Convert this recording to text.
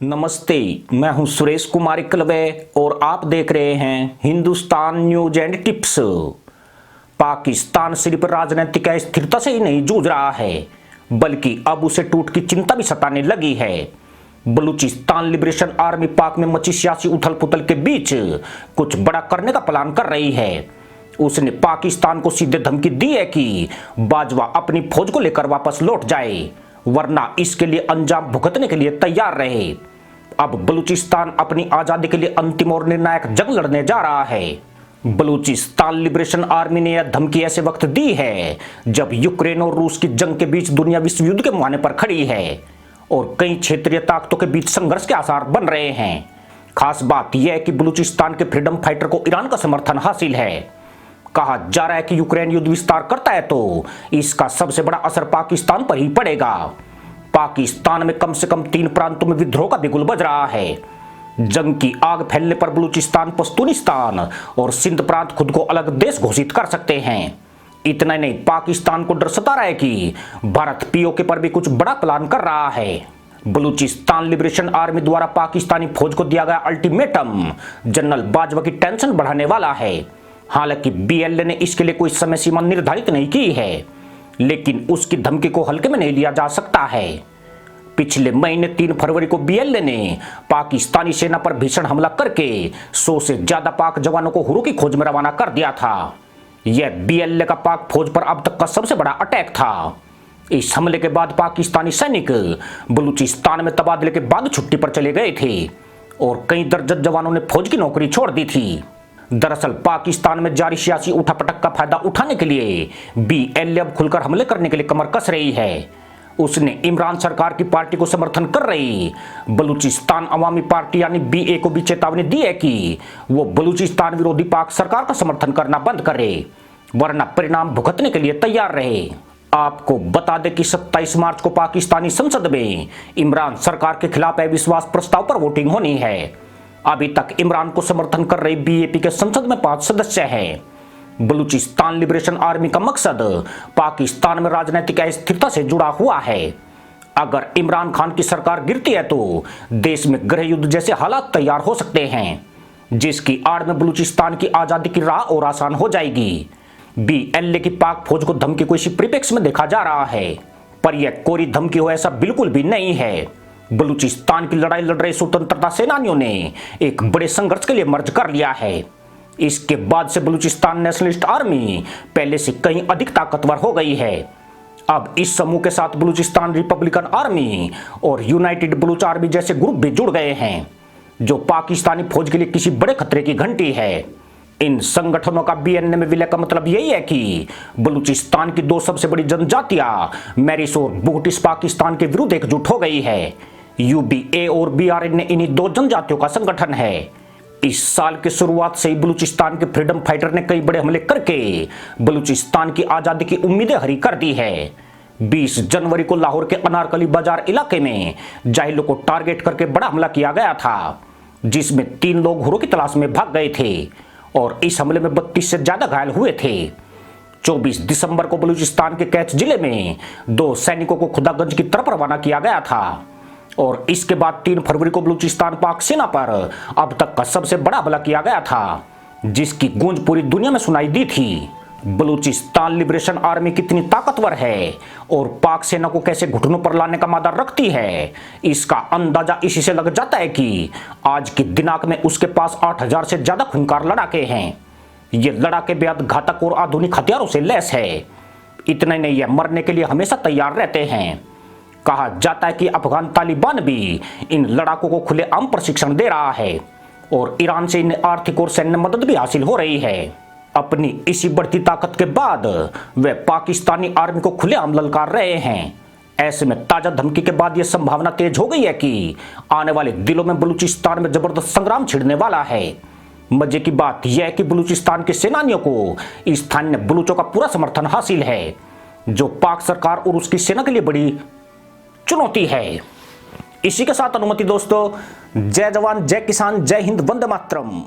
नमस्ते, मैं हूं सुरेश कुमार इकलवे और आप देख रहे हैं Hindustan news and tips. Pakistan सिर्फ राजनीतिक अस्थिरता से ही नहीं जूझ रहा है, बल्कि अब उसे टूट की चिंता भी सताने लगी है। बलूचिस्तान लिबरेशन आर्मी पाक में मची सियासी उथल पुथल के बीच कुछ बड़ा करने का प्लान कर रही है। उसने पाकिस्तान को सीधे धमकी दी है कि बाजवा अपनी फौज को लेकर वापस लौट जाए, वरना इसके लिए अंजाम भुगतने के लिए तैयार रहे। अब बलूचिस्तान अपनी आजादी के लिए अंतिम और निर्णायक जंग लड़ने जा रहा है। बलूचिस्तान लिबरेशन आर्मी ने यह धमकी ऐसे वक्त दी है जब यूक्रेन और रूस की जंग के बीच दुनिया विश्व युद्ध के मुहाने पर खड़ी है और कई क्षेत्रीय ताकतों के बीच संघर्ष के आसार बन रहे हैं। खास बात यह है कि बलूचिस्तान के फ्रीडम फाइटर को ईरान का समर्थन हासिल है। कहा जा रहा है कि यूक्रेन युद्ध विस्तार करता है तो इसका सबसे बड़ा असर पाकिस्तान पर ही पड़ेगा। पाकिस्तान में कम से कम 3 प्रांतों में विद्रोह का बिगुल बज रहा है। जंग की आग फैलने पर बलूचिस्तान, पश्तूनिस्तान और सिंध प्रांत खुद को अलग देश घोषित कर सकते हैं। इतना ही नहीं, पाकिस्तान को डर सता रहा है कि भारत पीओके पर भी कुछ बड़ा प्लान कर रहा है। बलूचिस्तान लिबरेशन आर्मी द्वारा पाकिस्तानी फौज को दिया गया अल्टीमेटम जनरल बाजवा की टेंशन बढ़ाने वाला है। हालांकि बीएलए ने इसके लिए कोई समय सीमा निर्धारित नहीं की है, लेकिन उसकी धमकी को हल्के में नहीं लिया जा सकता है। पिछले महीने 3 फरवरी को बीएलए ने पाकिस्तानी सेना पर भीषण हमला करके 100 से ज्यादा पाक जवानों को हुरू की खोज में रवाना कर दिया था। यह बीएलए का पाक फौज पर अब तक का सबसे बड़ा अटैक था। इस हमले के बाद पाकिस्तानी सैनिक बलूचिस्तान में तबादले के बाद छुट्टी पर चले गए थे और कई दर्जन जवानों ने फौज की नौकरी छोड़ दी थी। दरअसल पाकिस्तान में जारी सियासी उठापटक का फायदा उठाने के लिए बीएलए अब खुलकर हमले करने के लिए कमर कस रही है। उसने इमरान सरकार की पार्टी को समर्थन कर रही बलूचिस्तान अवामी पार्टी यानी बीए को भी चेतावनी दी है कि वो बलूचिस्तान विरोधी पाक सरकार का समर्थन करना बंद करे, वरना परिणाम भुगतने के लिए तैयार रहे। आपको बता दें कि 27 मार्च को पाकिस्तानी संसद में इमरान सरकार के खिलाफ अविश्वास प्रस्ताव पर वोटिंग होनी है। अभी तक इमरान को समर्थन कर रही बीएपी के संसद में 5 सदस्य हैं। बलूचिस्तान लिबरेशन आर्मी का मकसद पाकिस्तान में राजनीतिक अस्थिरता से जुड़ा हुआ है। अगर इमरान खान की सरकार गिरती है तो देश में गृह युद्ध जैसे हालात तैयार हो सकते हैं, जिसकी आड़ में बलूचिस्तान की आजादी की राह और आसान हो जाएगी। बीएलए की पाक फौज को धमकी को इसी परिप्रेक्ष्य में देखा जा रहा है, पर यह कोरी धमकी हो ऐसा बिल्कुल भी नहीं है। बलूचिस्तान की लड़ाई लड़ रहे स्वतंत्रता सेनानियों ने एक बड़े संघर्ष के लिए मर्ज कर लिया है। इसके बाद से बलूचिस्तान नेशनलिस्ट आर्मी पहले से कहीं अधिक ताकतवर हो गई है। अब इस समूह के साथ बलूचिस्तान रिपब्लिकन आर्मी और यूनाइटेड बलूच आर्मी जैसे ग्रुप भी जुड़ गए हैं, जो पाकिस्तानी फौज के लिए किसी बड़े खतरे की घंटी है। इन संगठनों का बीएनए में विलय का मतलब यही है कि बलूचिस्तान की 2 सबसे बड़ी जनजातियां मैरिस और बूटिस पाकिस्तान के विरुद्ध एकजुट हो गई है। यूबीए और बीआरएन इन्हीं 2 जनजातियों का संगठन है। इस साल की शुरुआत से ही बलूचिस्तान के फ्रीडम फाइटर ने कई बड़े हमले करके बलूचिस्तान की आजादी की उम्मीदें हरी कर दी है। 20 जनवरी को लाहौर के अनारकली बाजार इलाके में जाहिलों को टारगेट करके बड़ा हमला किया गया था, जिसमें 3 लोग हुरू की तलाश में भाग गए थे और इस हमले में 32 से ज्यादा घायल हुए थे। 24 दिसंबर को बलूचिस्तान के कैच जिले में 2 सैनिकों को खुदागंज की तरफ रवाना किया गया था और इसके बाद 3 फरवरी को बलूचिस्तान पाक सेना पर अब तक का सबसे बड़ा हमला किया गया था, जिसकी गूंज पूरी दुनिया में सुनाई दी थी। बलूचिस्तान लिबरेशन आर्मी कितनी ताकतवर है और पाक सेना को कैसे घुटनों पर लाने का मादा रखती है, इसका अंदाजा इसी से लग जाता है कि आज की दिनांक में उसके पास 8000 से ज्यादा खूंखार लड़ाके हैं। ये लड़ाके बेहद घातक और आधुनिक हथियारों से लैस है। इतना ही नहीं, यह मरने के लिए हमेशा तैयार रहते हैं। कहा जाता है कि अफगान तालिबान भी इन लड़ाकों को खुलेआम प्रशिक्षण दे रहा है और ईरान से इन्हें आर्थिक और सैन्य मदद भी हासिल हो रही है। अपनी इसी बढ़ती ताकत के बाद वे पाकिस्तानी आर्मी को खुलेआम ललकार रहे हैं। ऐसे में ताजा धमकी के बाद यह संभावना तेज हो गई है कि आने वाले दिनों में बलूचिस्तान में जबरदस्त संग्राम छिड़ने वाला है। मजे की बात यह है कि बलूचिस्तान के सेनानियों को स्थानीय बलूचों का पूरा समर्थन हासिल है, जो पाक सरकार और उसकी सेना के लिए बड़ी चुनौती है। इसी के साथ अनुमति दोस्तों, जय जवान, जय किसान, जय हिंद, वंदे मातरम।